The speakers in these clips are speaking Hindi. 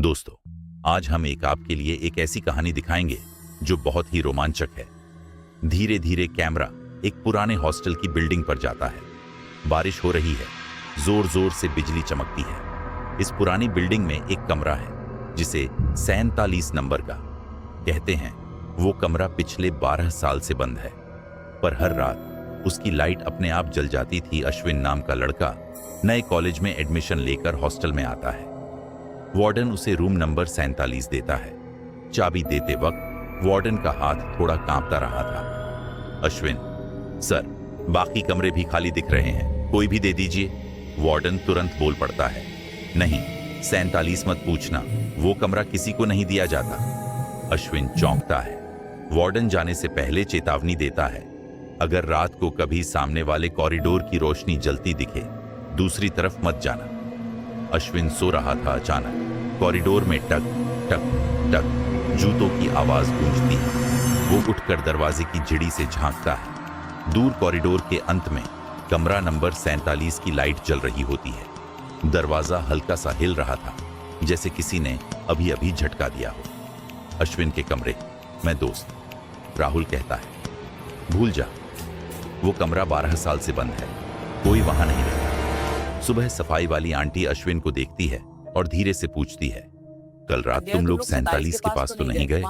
दोस्तों, आज हम आपके लिए एक ऐसी कहानी दिखाएंगे जो बहुत ही रोमांचक है। धीरे धीरे कैमरा एक पुराने हॉस्टल की बिल्डिंग पर जाता है। बारिश हो रही है, जोर जोर से बिजली चमकती है। इस पुरानी बिल्डिंग में एक कमरा है जिसे 47 नंबर का कहते हैं। वो कमरा पिछले 12 साल से बंद है, पर हर रात उसकी लाइट अपने आप जल जाती थी। अश्विन नाम का लड़का नए कॉलेज में एडमिशन लेकर हॉस्टल में आता है। वार्डन उसे रूम नंबर 47 देता है। चाबी देते वक्त वार्डन का हाथ थोड़ा कांपता रहा था। अश्विन, सर, बाकी कमरे भी खाली दिख रहे हैं, कोई भी दे दीजिए। वार्डन तुरंत बोल पड़ता है, नहीं, 47 मत पूछना, वो कमरा किसी को नहीं दिया जाता। अश्विन चौंकता है। वार्डन जाने से पहले चेतावनी देता है, अगर रात को कभी सामने वाले कॉरिडोर की रोशनी जलती दिखे, दूसरी तरफ मत जाना। अश्विन सो रहा था। अचानक कॉरिडोर में टक टक टक जूतों की आवाज गूंजती है। वो उठकर दरवाजे की झिड़ी से झांकता है। दूर कॉरिडोर के अंत में कमरा नंबर 47 की लाइट जल रही होती है। दरवाजा हल्का सा हिल रहा था, जैसे किसी ने अभी अभी झटका दिया हो। अश्विन के कमरे में दोस्त राहुल कहता है, भूल जा, वो कमरा 12 साल से बंद है, कोई वहां नहीं रहता। सुबह सफाई वाली आंटी अश्विन को देखती है और धीरे से पूछती है, कल रात तुम लोग 47 के पास तो नहीं गए?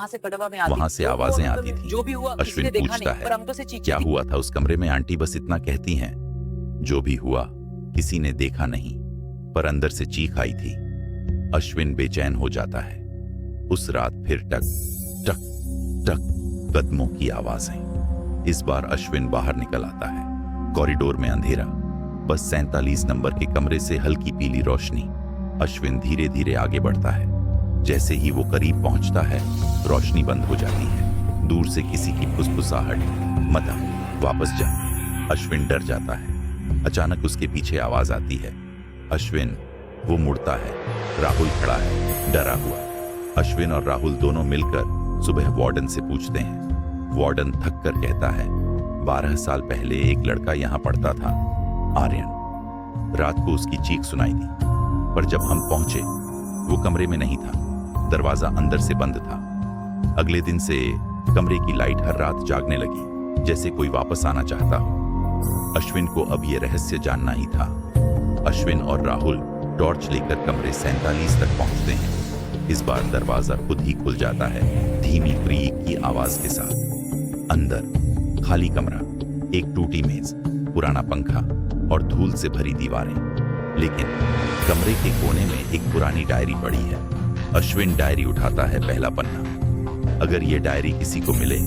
वहां से आवाजें आती थी। अश्विन पूछता है, क्या हुआ था उस कमरे में? आंटी बस इतना कहती हैं, जो भी हुआ किसी ने देखा नहीं, पर अंदर से चीख आई थी। अश्विन बेचैन हो जाता है। उस रात फिर टक टक टक कदमों की आवाजें। इस बार अश्विन बाहर निकल आता है। कॉरिडोर में अंधेरा, बस 47 नंबर के कमरे से हल्की पीली रोशनी। अश्विन धीरे धीरे आगे बढ़ता है। जैसे ही वो करीब पहुंचता है, रोशनी बंद हो जाती है। दूर से किसी की फुसफुसाहट, मत आ, वापस जा। अश्विन डर जाता है। अचानक उसके पीछे आवाज आती है। अश्विन वो मुड़ता है। राहुल खड़ा है, डरा हुआ। अश्विन और राहुल दोनों मिलकर सुबह वार्डन से पूछते हैं। वार्डन थक कर कहता है, 12 साल पहले एक लड़का यहां पढ़ता था, आर्यन। रात को उसकी चीख सुनाई दी, पर जब हम पहुंचे वो कमरे में नहीं था। दरवाजा अंदर से बंद था। अगले दिन से कमरे की लाइट हर रात जागने लगी, जैसे कोई वापस आना चाहता हो। अश्विन को अब यह रहस्य जानना ही था। अश्विन और राहुल टॉर्च लेकर कमरे 47 तक पहुंचते हैं। इस बार दरवाजा खुद ही खुल जाता है, धीमी क्रीक की आवाज के साथ। अंदर खाली कमरा, एक टूटी मेज, पुराना पंखा और धूल से भरी दीवारें। लेकिन कमरे के कोने में एक पुरानी डायरी पड़ी है। अश्विन डायरी उठाता है। पहला पन्ना, अगर ये डायरी किसी को मिले,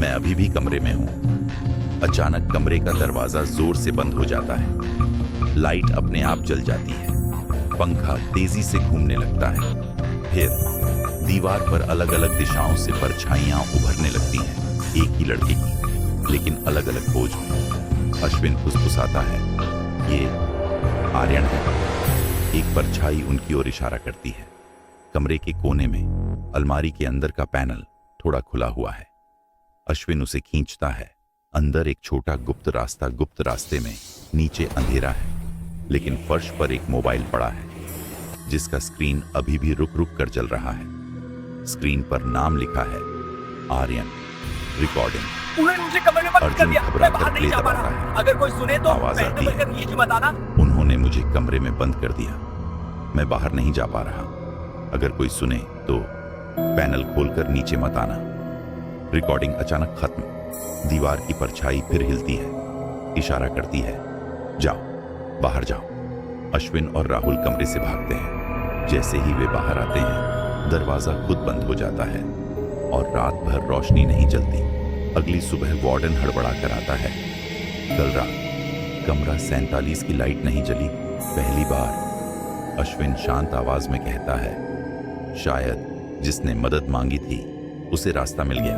मैं अभी भी कमरे में हूं। अचानक कमरे का दरवाजा जोर से बंद हो जाता है। लाइट अपने आप जल जाती है। पंखा तेजी से घूमने लगता है। फिर दीवार पर अलग अलग दिशाओं से परछाइयां उभरने लगती हैं, एक ही लड़के की, लेकिन अलग अलग पोज में। अश्विन फुसफुसाता है, ये आर्यन है। एक परछाई उनकी ओर इशारा करती है। कमरे के कोने में अलमारी के अंदर का पैनल थोड़ा खुला हुआ है। अश्विन उसे खींचता है। अंदर एक छोटा गुप्त रास्ता। गुप्त रास्ते में नीचे अंधेरा है, लेकिन फर्श पर एक मोबाइल पड़ा है, जिसका स्क्रीन अभी भी रुक रुक कर जल रहा है। स्क्रीन पर नाम लिखा है, आर्यन रिकॉर्डिंग। उन्होंने मुझे कमरे में बंद कर दिया, मैं बाहर नहीं जा पा रहा। है। अगर कोई सुने तो आवाज आती है, ये बताना। उन्होंने मुझे कमरे में बंद कर दिया, मैं बाहर नहीं जा पा रहा। अगर कोई सुने तो पैनल खोलकर नीचे मत आना। रिकॉर्डिंग अचानक खत्म। दीवार की परछाई फिर हिलती है, इशारा करती है, जाओ, बाहर जाओ। अश्विन और राहुल कमरे से भागते हैं। जैसे ही वे बाहर आते हैं, दरवाजा खुद बंद हो जाता है और रात भर रोशनी नहीं जलती। अगली सुबह वार्डन हड़बड़ा कर आता है, कल रात कमरा 47 की लाइट नहीं जली, पहली बार। अश्विन शांत आवाज में कहता है, शायद जिसने मदद मांगी थी उसे रास्ता मिल गया।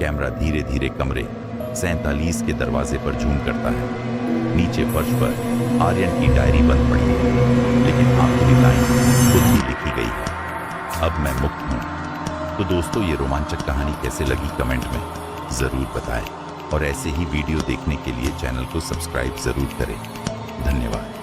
कैमरा धीरे धीरे कमरे 47 के दरवाजे पर झूम करता है। नीचे फर्श पर आर्यन की डायरी बंद पड़ी है, लेकिन आखिरी लाइन खुद ही लिखी गई है, अब मैं मुक्त हूं। तो दोस्तों, ये रोमांचक कहानी कैसे लगी कमेंट में जरूर बताएं, और ऐसे ही वीडियो देखने के लिए चैनल को सब्सक्राइब जरूर करें। धन्यवाद।